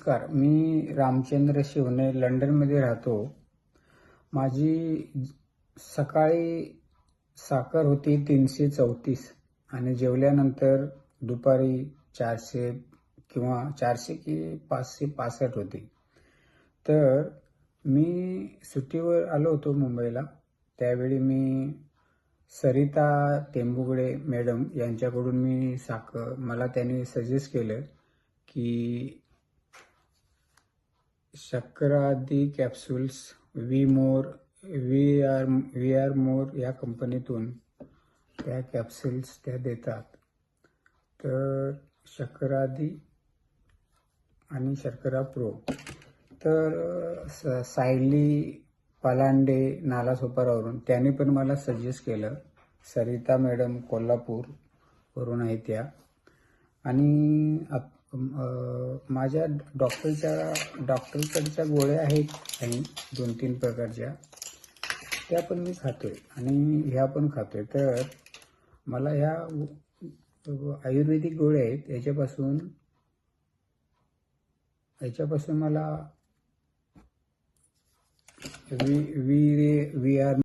नमस्कार, मी रामचंद्र शिवणे लंडनमध्ये राहतो. माझी सकाळी साखर होती 334 आणि जेवल्यानंतर दुपारी 400 किंवा 400 की 565 होती. तर मी सुट्टीवर आलो होतो मुंबईला. त्यावेळी मी सरिता टेंबुगडे मॅडम यांच्याकडून मला त्यांनी सजेस्ट केलं की शर्करादी कॅप्सूल्स वी आर मोर या कंपनीतून त्या कॅप्सूल्स त्या देतात. तर शर्करादी आणि शर्करा प्रो. तर सायली पलांडे नालासोपारावरून त्यांनी पण मला सजेस्ट केलं. सरिता मॅडम कोल्हापूरवरून आहे त्या. आणि माझ्या डॉक्टरकडच्या गोळ्या आहेत काही 2-3 प्रकारच्या, त्या पण मी खातोय आणि ह्या पण खातोय. तर मला ह्या आयुर्वेदिक गोळ्या आहेत, याच्यापासून मला वी आर